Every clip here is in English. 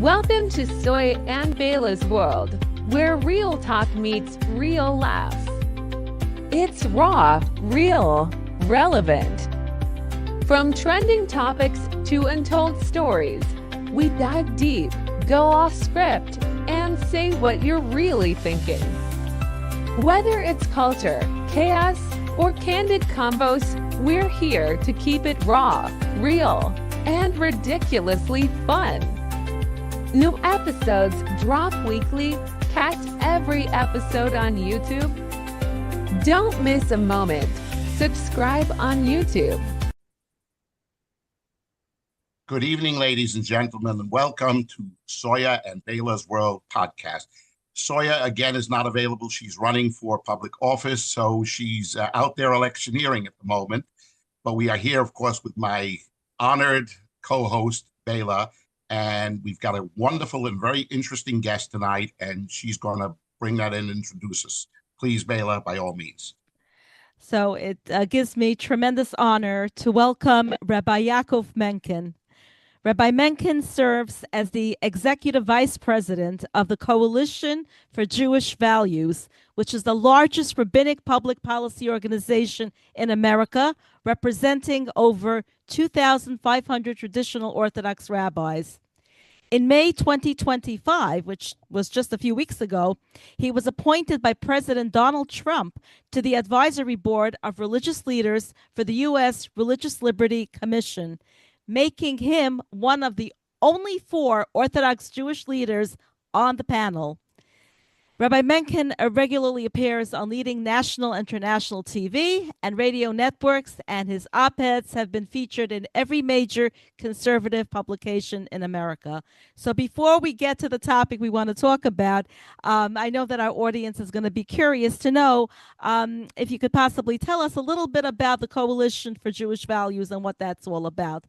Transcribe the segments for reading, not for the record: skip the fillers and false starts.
Welcome to Soya and Baila's world, where real talk meets real laughs. It's raw, real, relevant. From trending topics to untold stories, we dive deep, go off script, and say what you're really thinking. Whether it's culture, chaos, or candid combos, we're here to keep it raw, real, and ridiculously fun. New episodes drop weekly. Catch every episode on YouTube. Don't miss a moment. Subscribe on YouTube. Good evening, ladies and gentlemen, and welcome to Soya and Baila's World podcast. Soya, again, is not available. She's running for public office, so she's out there electioneering at the moment. But we are here, of course, with my honored co-host, Baila, and we've got a wonderful and very interesting guest tonight, and she's going to bring that in and introduce us. Please, Baila, by all means. So it gives me tremendous honor to welcome Rabbi Yaakov Menken. Rabbi Menken serves as the Executive Vice President of the Coalition for Jewish Values, which is the largest rabbinic public policy organization in America, representing over 2,500 traditional Orthodox rabbis. In May 2025, which was just a few weeks ago, he was appointed by President Donald Trump to the Advisory Board of Religious Leaders for the U.S. Religious Liberty Commission, making him one of the only 4 Orthodox Jewish leaders on the panel. Rabbi Menken regularly appears on leading national and international TV and radio networks, and his op-eds have been featured in every major conservative publication in America. So before we get to the topic we want to talk about, I know that our audience is going to be curious to know if you could possibly tell us a little bit about the Coalition for Jewish Values and what that's all about.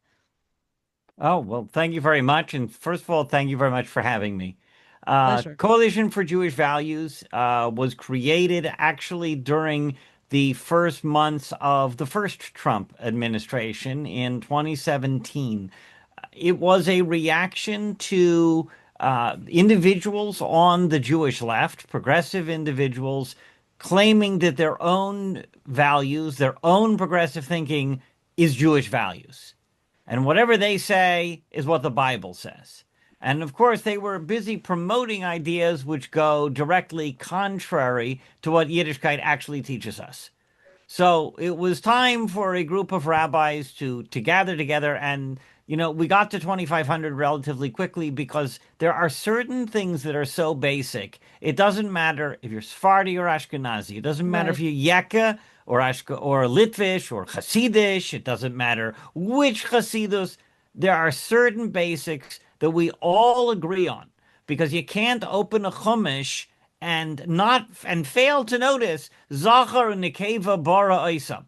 Oh, well, thank you very much. And first of all, thank you very much for having me. Coalition for Jewish Values was created actually during the first months of the first Trump administration in 2017. It was a reaction to individuals on the Jewish left, progressive individuals, claiming that their own values, their own progressive thinking is Jewish values. And whatever they say is what the Bible says. And of course, they were busy promoting ideas which go directly contrary to what Yiddishkeit actually teaches us. So it was time for a group of rabbis to gather together. And, you know, we got to 2,500 relatively quickly because there are certain things that are so basic. It doesn't matter if you're Sephardi or Ashkenazi. It doesn't matter if you're Yekka or Litvish or Hasidish. It doesn't matter which Hasidus. There are certain basics that we all agree on, because you can't open a Chumash and fail to notice Zachar and Nekeva bara Oisam.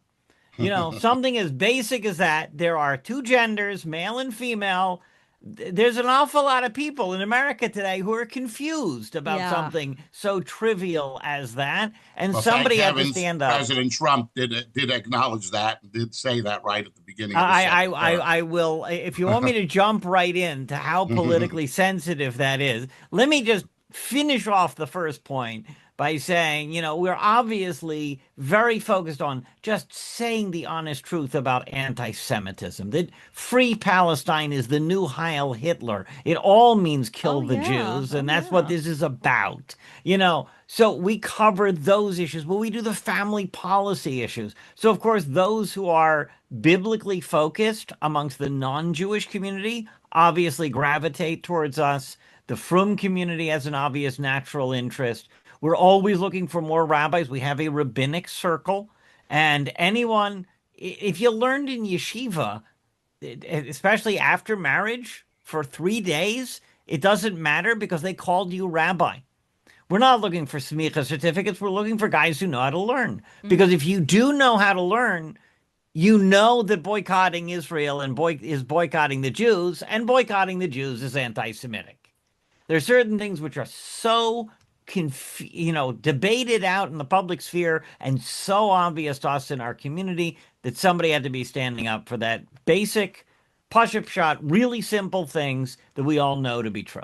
You know, something as basic as that. There are 2 genders, male and female. There's an awful lot of people in America today who are confused about something so trivial as that. And well, somebody had to stand up. President Trump did acknowledge that, did say that right at the beginning of the I will, if you want me to jump right into how politically sensitive that is, let me just finish off the first point by saying, you know, we're obviously very focused on just saying the honest truth about anti-Semitism, that free Palestine is the new Heil Hitler. It all means kill the Jews, and that's what this is about. You know, so we cover those issues, but we do the family policy issues. So, of course, those who are biblically focused amongst the non-Jewish community obviously gravitate towards us. The Frum community has an obvious natural interest. We're always looking for more rabbis. We have a rabbinic circle. And anyone, if you learned in yeshiva, especially after marriage, for 3 days, it doesn't matter because they called you rabbi. We're not looking for smicha certificates. We're looking for guys who know how to learn. Because if you do know how to learn, you know that boycotting Israel is boycotting the Jews, and boycotting the Jews is anti-Semitic. There are certain things which are so debated out in the public sphere and so obvious to us in our community that somebody had to be standing up for that basic Pashup shot, really simple things that we all know to be true.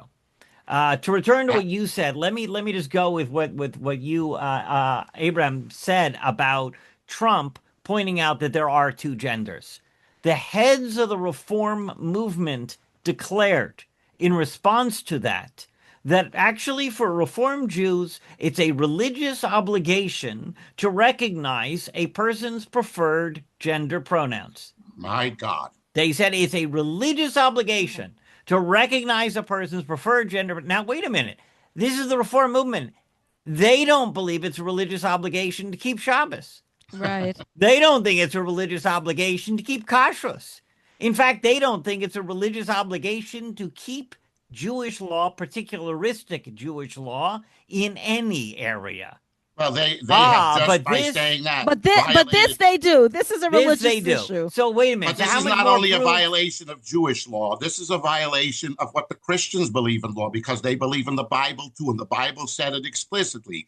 To return to what you said, let me just go with what you Abraham said about Trump pointing out that there are two genders. The heads of the reform movement declared in response to that actually for Reform Jews, it's a religious obligation to recognize a person's preferred gender pronouns. My God. They said it's a religious obligation to recognize a person's preferred gender. Now, wait a minute. This is the Reform movement. They don't believe it's a religious obligation to keep Shabbos. Right. They don't think it's a religious obligation to keep kashrus. In fact, they don't think it's a religious obligation to keep Jewish law, particularistic Jewish law, in any area. Well, they have just by saying that. But this they do. This is a religious issue. So wait a minute. But this is not only a violation of Jewish law. This is a violation of what the Christians believe in law, because they believe in the Bible too, and the Bible said it explicitly.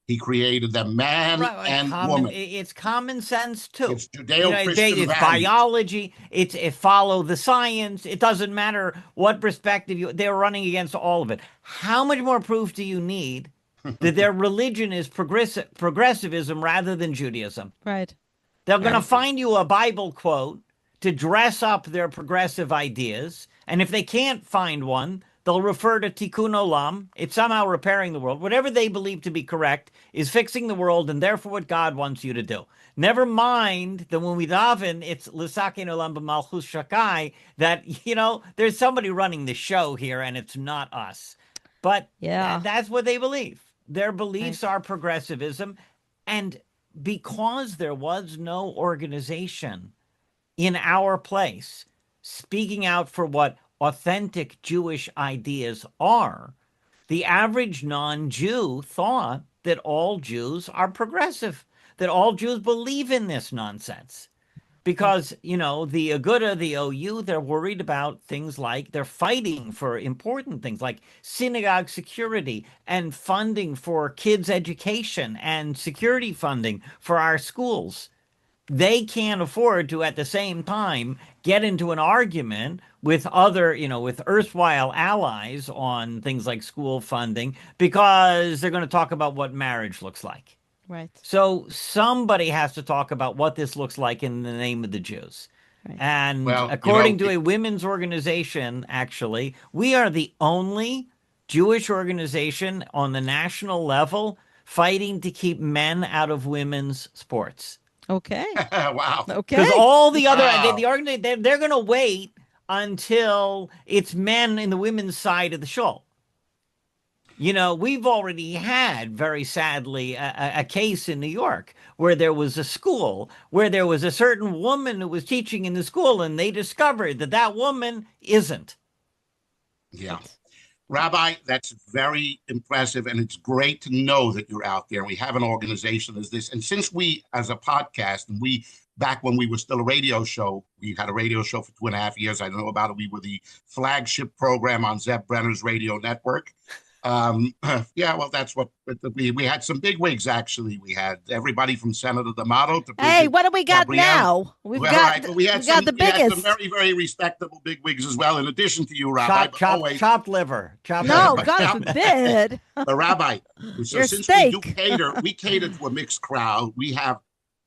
He created them man and woman. It's common sense too. It's Judeo-Christian It's biology. It follow the science. It doesn't matter what perspective they're running against all of it. How much more proof do you need that their religion is progressivism rather than Judaism? Right. They're going to find you a Bible quote to dress up their progressive ideas, and if they can't find one, they'll refer to Tikkun Olam. It's somehow repairing the world. Whatever they believe to be correct is fixing the world, and therefore what God wants you to do. Never mind that when we daven, it's L'sakein Olam b'malchus shakai, that, there's somebody running the show here, and it's not us. But that's what they believe. Their beliefs are progressivism. And because there was no organization in our place speaking out for what authentic Jewish ideas are, the average non-Jew thought that all Jews are progressive, that all Jews believe in this nonsense. Because, the Aguda, the OU, they're worried about things like, they're fighting for important things like synagogue security and funding for kids' education and security funding for our schools. They can't afford to, at the same time, get into an argument with other, with erstwhile allies on things like school funding, because they're going to talk about what marriage looks like. Right. So somebody has to talk about what this looks like in the name of the Jews. Right. And according to a women's organization, actually, we are the only Jewish organization on the national level fighting to keep men out of women's sports. Okay. Wow. Okay. Because all the other, they're going to wait until it's men in the women's side of the shul. We've already had, very sadly, a case in New York where there was a school where there was a certain woman who was teaching in the school, and they discovered that woman isn't. Yeah. Rabbi, that's very impressive, and it's great to know that you're out there. We have an organization as this, and since we, as a podcast, and back when we were still a radio show, we had a radio show for 2.5 years. I know about it. We were the flagship program on Zeb Brenner's radio network. That's what we had. Some big wigs, actually. We had everybody from Senator D'Amato to what do we got now? We had the biggest. We had some very, very respectable big wigs as well, in addition to you, Rabbi. Chopped liver. God forbid. But Rabbi, so since we cater to a mixed crowd,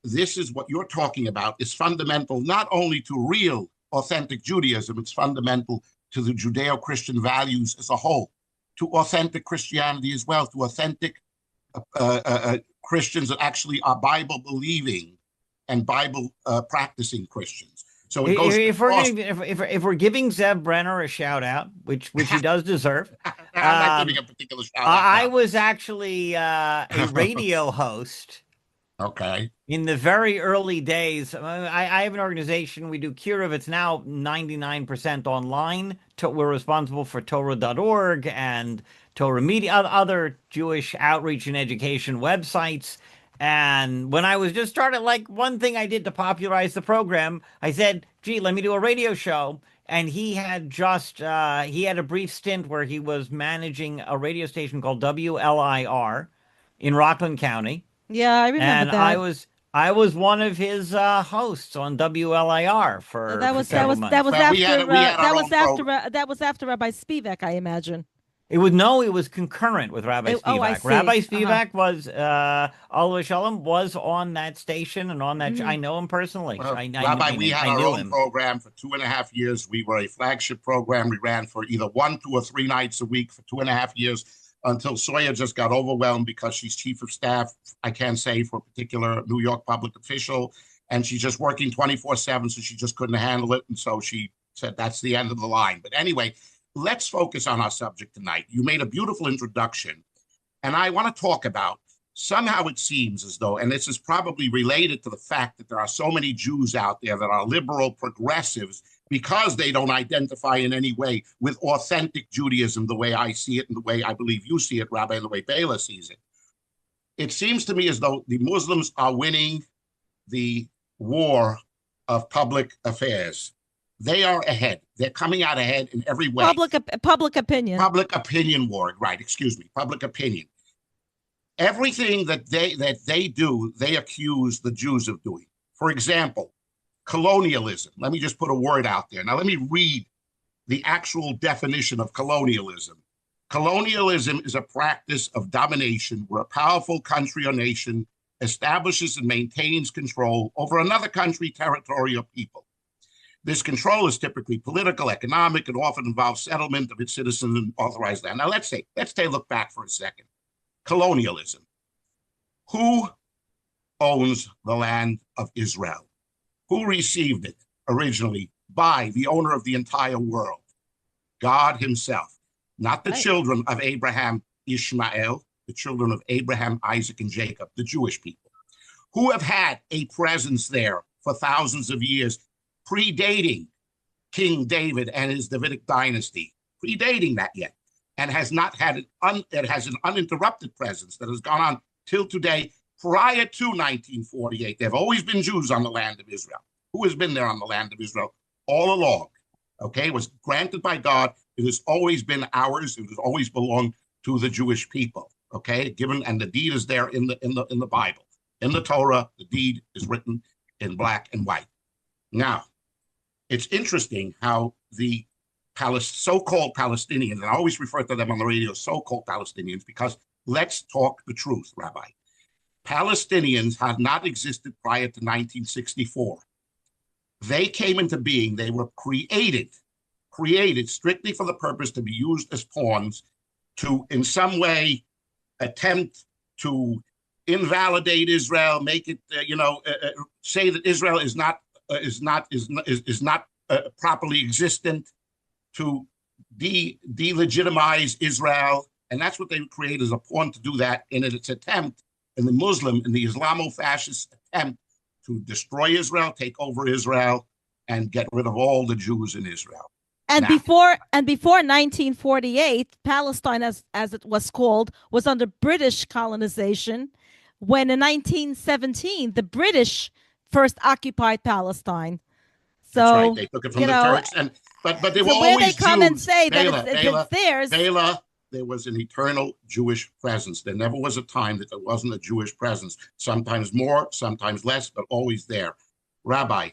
this is what you're talking about is fundamental not only to real authentic Judaism, it's fundamental to the Judeo-Christian values as a whole, to authentic Christianity as well, to authentic Christians that actually are Bible-believing and Bible-practicing Christians. So it goes if we're giving Zeb Brenner a shout-out, which he does deserve. I'm not giving a particular shout-out. I was actually a radio host. Okay. In the very early days, I have an organization. We do Kiruv. It's now 99% online. We're responsible for Torah.org and Torah Media, other Jewish outreach and education websites. And when I was just started, one thing I did to popularize the program, I said, gee, let me do a radio show. And he had he had a brief stint where he was managing a radio station called WLIR in Rockland County. Yeah, I remember that. And I was one of his hosts on WLIR for several months. That was Well, after we had our own program. that was after Rabbi Spivak, I imagine. It was concurrent with Rabbi Spivak. I see. Rabbi Spivak was Oliver Shalom was on that station and on that. I know him personally. Rabbi, we had our own program for 2.5 years. We were a flagship program. We ran for either 1, 2, or 3 nights a week for 2.5 years until Soya just got overwhelmed because she's chief of staff, I can't say, for a particular New York public official, and she's just working 24/7, so she just couldn't handle it, and so she said that's the end of the line. But anyway, let's focus on our subject tonight. You made a beautiful introduction, and I want to talk about, somehow it seems as though, and this is probably related to the fact that there are so many Jews out there that are liberal progressives because they don't identify in any way with authentic Judaism the way I see it and the way I believe you see it, Rabbi, and the way Baila sees it. It seems to me as though the Muslims are winning the war of public affairs. They are ahead. They're coming out ahead in every way. Public opinion. Public opinion war, right, excuse me, public opinion. Everything that they do, they accuse the Jews of doing. For example, colonialism. Let me just put a word out there. Now let me read the actual definition of colonialism. Colonialism is a practice of domination where a powerful country or nation establishes and maintains control over another country, territory, or people. This control is typically political, economic, and often involves settlement of its citizens in authorized land. Now, let's take a look back for a second. Colonialism. Who owns the land of Israel? Who received it originally by the owner of the entire world? God himself, not the children of Abraham, Ishmael, the children of Abraham, Isaac, and Jacob, the Jewish people, who have had a presence there for thousands of years, predating King David and his Davidic dynasty, predating that yet, and has not had it has an uninterrupted presence that has gone on till today. Prior to 1948, there have always been Jews on the land of Israel. Who has been there on the land of Israel all along? Okay, it was granted by God. It has always been ours. It has always belonged to the Jewish people. Okay, given, and the deed is there in the Bible, in the Torah. The deed is written in black and white. Now, it's interesting how the so-called Palestinians, and I always refer to them on the radio, so-called Palestinians, because let's talk the truth, Rabbi. Palestinians had not existed prior to 1964. They came into being. They were created strictly for the purpose to be used as pawns to, in some way, attempt to invalidate Israel, make it, say that Israel is not properly existent, to delegitimize Israel, and that's what they would create as a pawn to do that in its attempt, in the Islamo-fascist attempt to destroy Israel, take over Israel, and get rid of all the Jews in Israel. And before 1948, Palestine, as it was called, was under British colonization. When in 1917, the British first occupied Palestine. So that's right. They took it from the Turks, but they were always where they come Jews. and say Baila, that it's theirs. Baila, there was an eternal Jewish presence. There never was a time that there wasn't a Jewish presence. Sometimes more, sometimes less, but always there. Rabbi,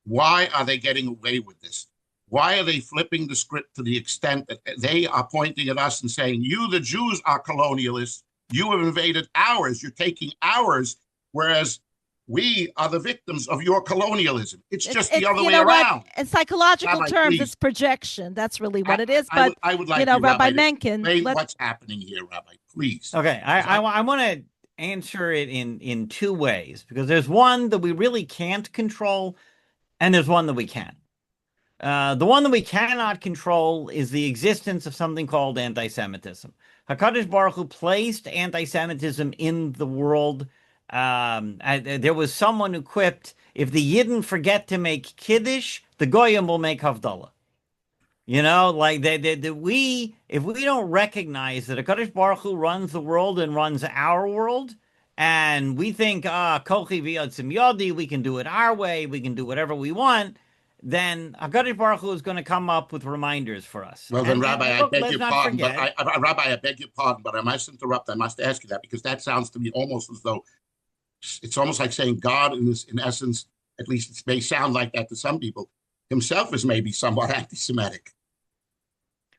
why are they getting away with this? Why are they flipping the script to the extent that they are pointing at us and saying, you, the Jews, are colonialists. You have invaded ours. You're taking ours, whereas we are the victims of your colonialism. It's just the other way around. In psychological Rabbi, terms, please. It's projection. That's really what it is. But I would like Rabbi Menken, explain what's happening here, Rabbi. Please. Okay, I want to answer it in two ways, because there's one that we really can't control, and there's one that we can. The one that we cannot control is the existence of something called anti-Semitism. HaKadosh Baruch Hu placed anti-Semitism in the world. There was someone who quipped, if the Yidden forget to make Kiddush, the Goyim will make Havdalah. You know, like if we don't recognize that HaKadosh Baruch Hu runs the world and runs our world, and we think, Kochi v'yotzim yodi, we can do it our way, we can do whatever we want, then HaKadosh Baruch Hu is going to come up with reminders for us. Well, then, Rabbi, I beg your pardon. Rabbi, I beg your pardon, but I must interrupt. I must ask you that, because that sounds to me almost as though it's almost like saying God, in essence, at least it may sound like that to some people, himself is maybe somewhat anti-Semitic.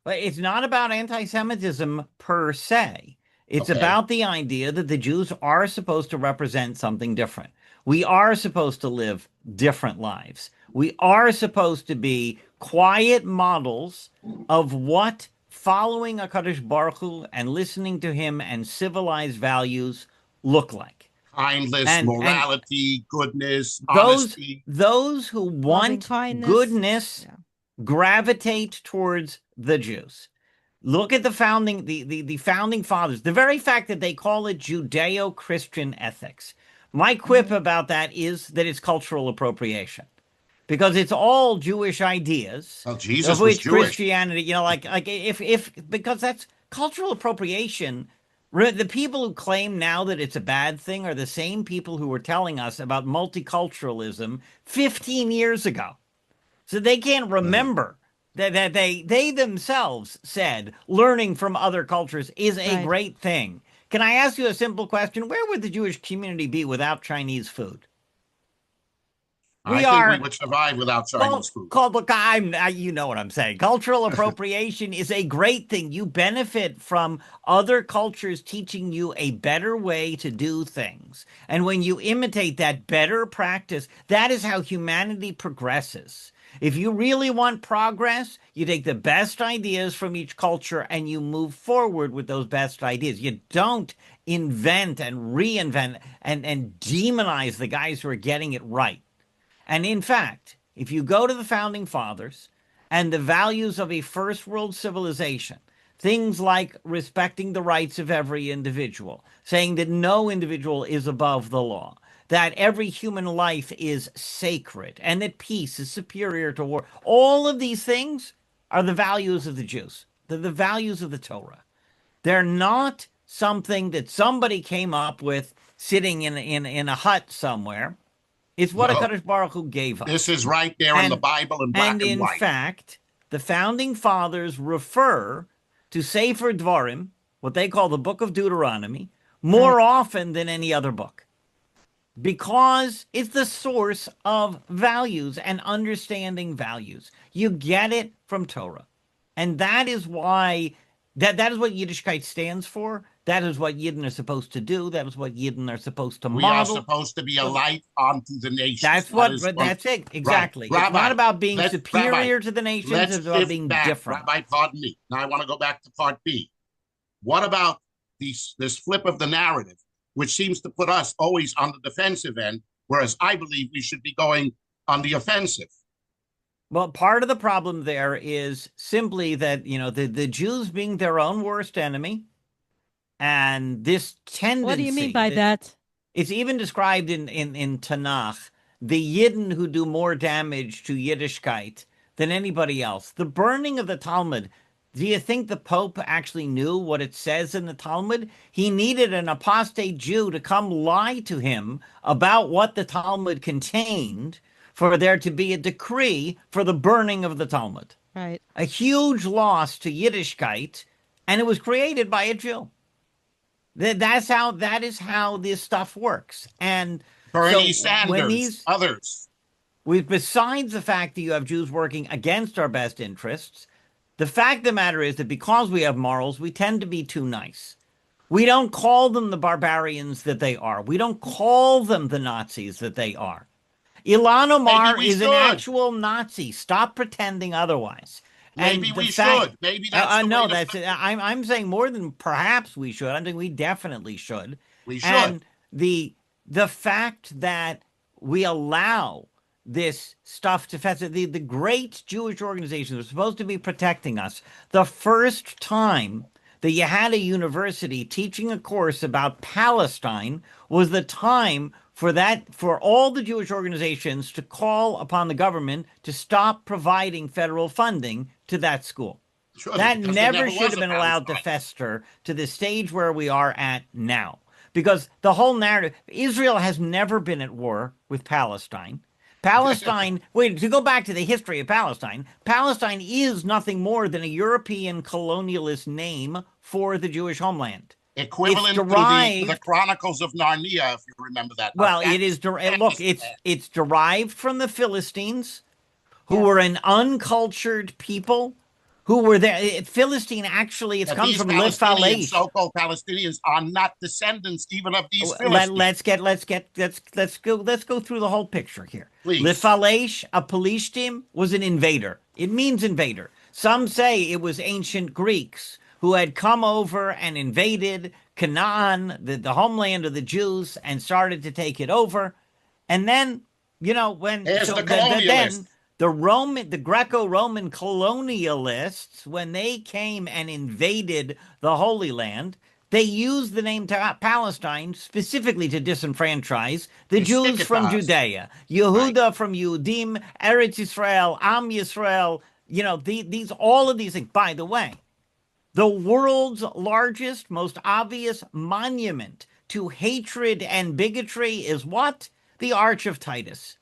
But it's not about anti-Semitism per se. It's Okay. about the idea that the Jews are supposed to represent something different. We are supposed to live different lives. We are supposed to be quiet models of what following HaKadosh Baruch Hu and listening to him and civilized values look like. Kindness, morality, goodness, honesty. Those who want goodness gravitate towards the Jews. Look at the founding fathers. The very fact that they call it Judeo-Christian ethics. My quip about that is that it's cultural appropriation, because it's all Jewish ideas. Well, Jesus of which was Jewish. Christianity, because that's cultural appropriation. The people who claim now that it's a bad thing are the same people who were telling us about multiculturalism 15 years ago. So they can't remember that they themselves said learning from other cultures is a great thing. Can I ask you a simple question? Where would the Jewish community be without Chinese food? I think we would survive without Chinese food. You know what I'm saying. Cultural appropriation is a great thing. You benefit from other cultures teaching you a better way to do things. And when you imitate that better practice, that is how humanity progresses. If you really want progress, you take the best ideas from each culture and you move forward with those best ideas. You don't invent and reinvent and demonize the guys who are getting it right. And in fact, if you go to the founding fathers and the values of a first world civilization, things like respecting the rights of every individual, saying that no individual is above the law, that every human life is sacred, and that peace is superior to war. All of these things are the values of the Jews. They're the values of the Torah. They're not something that somebody came up with sitting in a hut somewhere. It's what HaKadosh Baruch Hu gave us. This is right there in the Bible in black and white. And in fact, the founding fathers refer to Sefer Dvarim, what they call the book of Deuteronomy, more often than any other book, because it's the source of values and understanding values. You get it from Torah. And that is why, that is what Yiddishkeit stands for. That is what Yidden are supposed to do. That is what Yidden are supposed to model. We are supposed to be a light unto the nations. That's it. Exactly. Right. It's not about being superior to the nations. It's about being different. Rabbi, pardon me. Now I want to go back to part B. What about this flip of the narrative, which seems to put us always on the defensive end, whereas I believe we should be going on the offensive? Well, part of the problem there is simply that, the Jews being their own worst enemy, and this tendency. What do you mean by that? It's even described in Tanakh, the Yidden who do more damage to Yiddishkeit than anybody else. The burning of the Talmud. Do you think the Pope actually knew what it says in the Talmud? He needed an apostate Jew to come lie to him about what the Talmud contained for there to be a decree for the burning of the Talmud. Right. A huge loss to Yiddishkeit, and it was created by a Jew. That is how this stuff works. And Bernie Sanders, others. Besides the fact that you have Jews working against our best interests, the fact of the matter is that because we have morals, we tend to be too nice. We don't call them the barbarians that they are. We don't call them the Nazis that they are. Ilhan Omar is an actual Nazi. Stop pretending otherwise. Maybe we should. Maybe that's no. That's it. I'm saying more than perhaps we should. I think we definitely should. We should. And the fact that we allow this stuff to fester, the great Jewish organizations are supposed to be protecting us. The first time that you had a university teaching a course about Palestine was the time for all the Jewish organizations to call upon the government to stop providing federal funding to that school. Sure, that never should have been allowed to fester to the stage where we are at now. Because the whole narrative, Israel has never been at war with Palestine. To go back to the history of Palestine is nothing more than a European colonialist name for the Jewish homeland. Equivalent to the Chronicles of Narnia, if you remember that. Well, it is. Look, it's derived from the Philistines, who were an uncultured people, who were there. Philistine actually, it comes from Palestinians, so-called Palestinians, are not descendants even of these Philistines. Let's go through the whole picture here. Please. Lefalesh, a Pelishtim, was an invader. It means invader. Some say it was ancient Greeks who had come over and invaded Canaan, the homeland of the Jews, and started to take it over. And then, when the Greco-Roman colonialists, when they came and invaded the Holy Land, they used the name Palestine specifically to disenfranchise the Jews from Judea, Yehuda from Yehudim, Eretz Yisrael, Am Yisrael, all of these things. By the way, the world's largest, most obvious monument to hatred and bigotry is what? The Arch of Titus.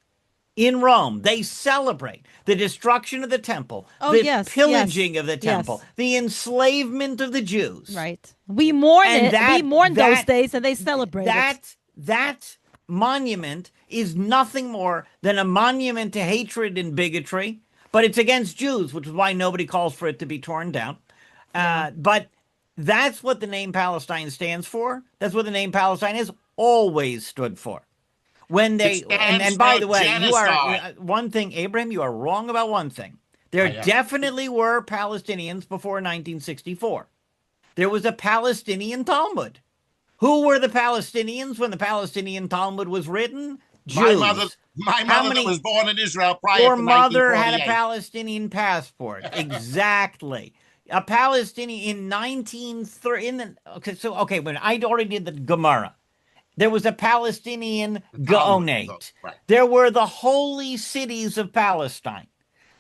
In Rome, they celebrate the destruction of the temple, pillaging of the temple, the enslavement of the Jews. Right. We mourn we mourn those days, and they celebrate it. That monument is nothing more than a monument to hatred and bigotry, but it's against Jews, which is why nobody calls for it to be torn down. But that's what the name Palestine stands for. That's what the name Palestine has always stood for. When they and by the way, genocide. You are one thing, Abraham, you are wrong about one thing. There definitely were Palestinians before 1964. There was a Palestinian Talmud. Who were the Palestinians when the Palestinian Talmud was written? Jews. My mother was born in Israel prior to 1948. Your mother had a Palestinian passport. Exactly. A Palestinian in 1930. When I already did the Gemara. There was a Palestinian Gaonate. Right. There were the holy cities of Palestine.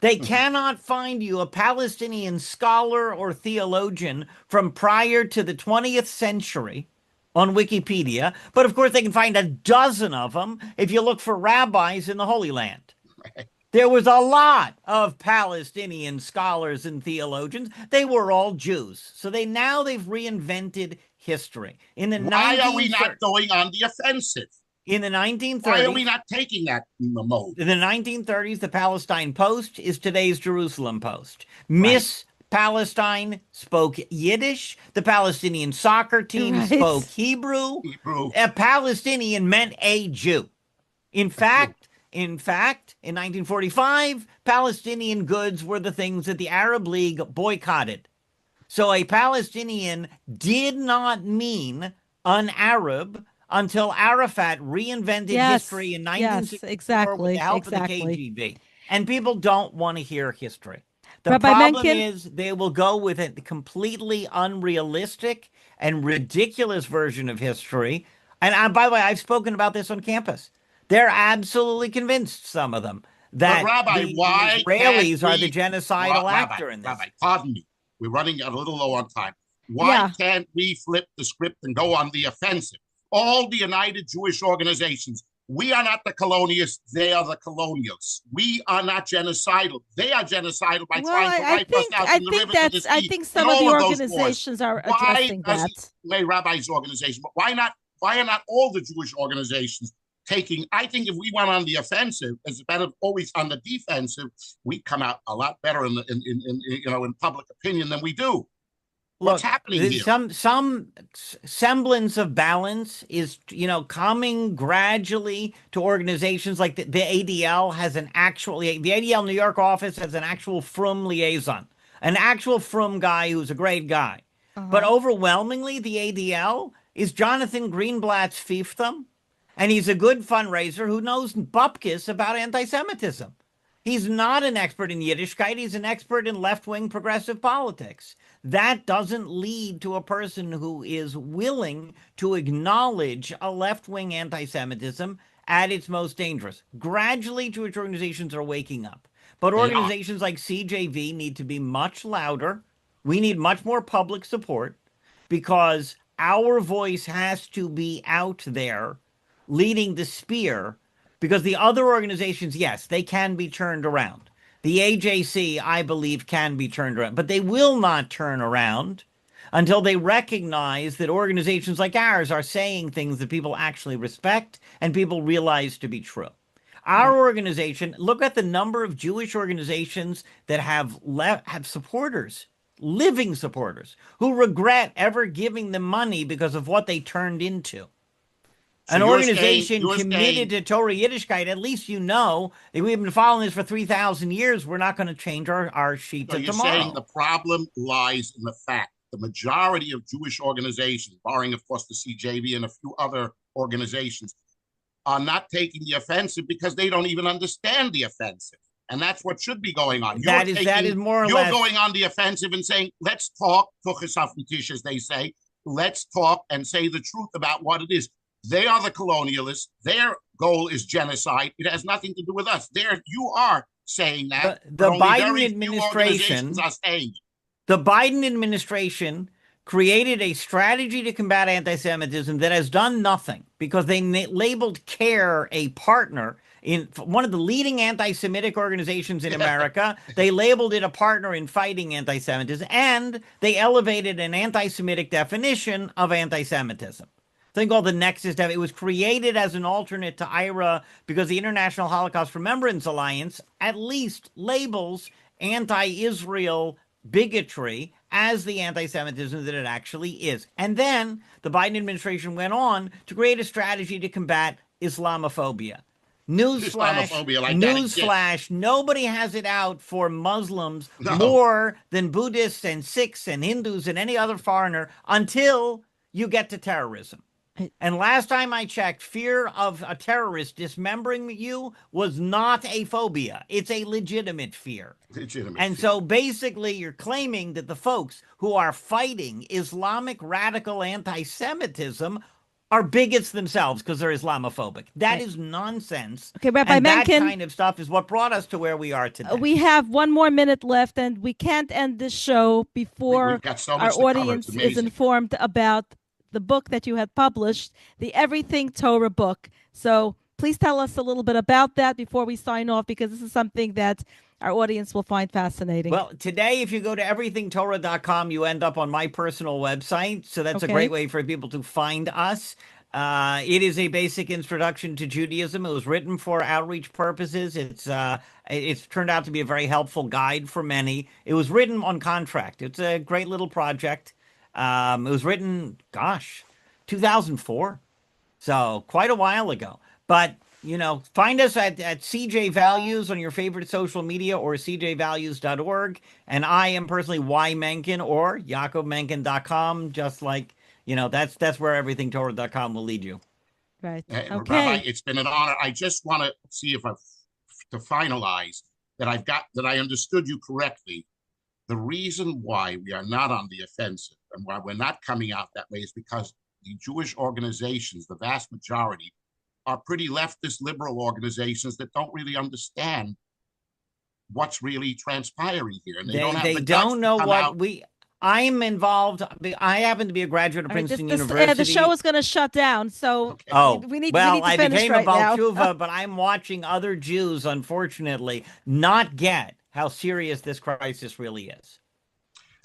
They cannot find you a Palestinian scholar or theologian from prior to the 20th century on Wikipedia. But of course, they can find a dozen of them if you look for rabbis in the Holy Land. Right. There was a lot of Palestinian scholars and theologians. They were all Jews. So they've reinvented history. Why are we not going on the offensive? In the 1930s. Why are we not taking that mode? In the 1930s, the Palestine Post is today's Jerusalem Post. Miss Palestine spoke Yiddish. The Palestinian soccer team spoke Hebrew. A Palestinian meant a Jew. In fact, in 1945, Palestinian goods were the things that the Arab League boycotted. So a Palestinian did not mean an Arab until Arafat reinvented history in 1964 with the help of the KGB. And people don't want to hear history. The problem is they will go with a completely unrealistic and ridiculous version of history. And by the way, I've spoken about this on campus. They're absolutely convinced, some of them, that the Israelis are the genocidal actor in this. Rabbi, pardon me. We're running a little low on time. Why can't we flip the script and go on the offensive? All the United Jewish Organizations, we are not the colonialists, they are the colonials. We are not genocidal. They are genocidal by trying to wipe us out from the rivers of the sea. I think some of the organizations are addressing that. Why Rabbi's organization, but why are not all the Jewish organizations taking? I think if we went on the offensive, instead of always on the defensive, we come out a lot better in public opinion than we do. What's happening here? Some semblance of balance is, coming gradually to organizations like the ADL has the ADL New York office has an actual Frum liaison, an actual Frum guy who's a great guy. But overwhelmingly, the ADL is Jonathan Greenblatt's fiefdom. And he's a good fundraiser who knows bupkis about anti-Semitism. He's not an expert in Yiddishkeit. He's an expert in left-wing progressive politics. That doesn't lead to a person who is willing to acknowledge a left-wing anti-Semitism at its most dangerous. Gradually, Jewish organizations are waking up. But organizations like CJV need to be much louder. We need much more public support because our voice has to be out there leading the spear, because the other organizations, yes, they can be turned around. The AJC, I believe, can be turned around, but they will not turn around until they recognize that organizations like ours are saying things that people actually respect and people realize to be true. Our organization, look at the number of Jewish organizations that have supporters, living supporters, who regret ever giving them money because of what they turned into. An organization committed to Torah Yiddishkeit, at least you know, if we've been following this for 3,000 years, we're not going to change our sheet So of you're tomorrow. saying the problem lies in the fact the majority of Jewish organizations, barring, of course, the CJB and a few other organizations, are not taking the offensive because they don't even understand the offensive. And that's what should be going on. That is more or less. You're going on the offensive and saying, let's talk, as they say, let's talk and say the truth about what it is. They are the colonialists. Their goal is genocide. It has nothing to do with us. You are saying that. The Biden administration are saying it. The Biden administration created a strategy to combat anti-Semitism that has done nothing because they labeled CARE a partner in one of the leading anti-Semitic organizations in America. They labeled it a partner in fighting anti-Semitism, and they elevated an anti-Semitic definition of anti-Semitism. Thing called the Nexus. It was created as an alternate to IRA because the International Holocaust Remembrance Alliance at least labels anti-Israel bigotry as the anti-Semitism that it actually is. And then the Biden administration went on to create a strategy to combat Islamophobia. Newsflash, nobody has it out for Muslims more than Buddhists and Sikhs and Hindus and any other foreigner until you get to terrorism. And last time I checked, fear of a terrorist dismembering you was not a phobia. It's a legitimate fear. So basically you're claiming that the folks who are fighting Islamic radical anti-Semitism are bigots themselves because they're Islamophobic. That is nonsense. Okay, Rabbi Menken, that kind of stuff is what brought us to where we are today. We have 1 more minute left, and we can't end this show before our audience is informed about the book that you had published, the Everything Torah book. So please tell us a little bit about that before we sign off, because this is something that our audience will find fascinating. Well, today, if you go to everythingtorah.com, you end up on my personal website. So that's a great way for people to find us. It is a basic introduction to Judaism. It was written for outreach purposes. It's turned out to be a very helpful guide for many. It was written on contract. It's a great little project. It was written, 2004. So quite a while ago. But, find us at CJ Values on your favorite social media or cjvalues.org. And I am personally Y Menken or YaakovMenken.com, just like, that's where everythingtorah.com will lead you. Right. Okay. Rabbi, it's been an honor. I just want to see if to finalize that I understood you correctly. The reason why we are not on the offensive and why we're not coming out that way is because the Jewish organizations, the vast majority, are pretty leftist liberal organizations that don't really understand what's really transpiring here. And they don't know what I'm involved. I happen to be a graduate of Princeton University. The show is going to shut down, so we need to finish I became a Baal now. Tshuva, but I'm watching other Jews, unfortunately, not get how serious this crisis really is.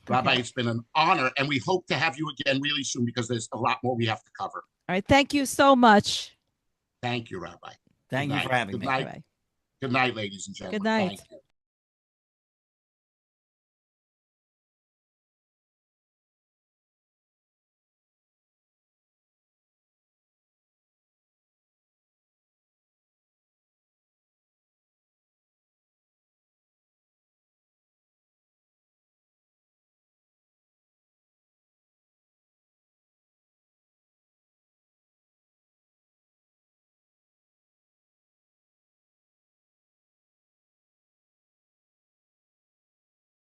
Rabbi, it's been an honor, and we hope to have you again really soon because there's a lot more we have to cover. All right. Thank you so much. Thank you, Rabbi. Thank you for having me. Good night, ladies and gentlemen. Good night. Thank you.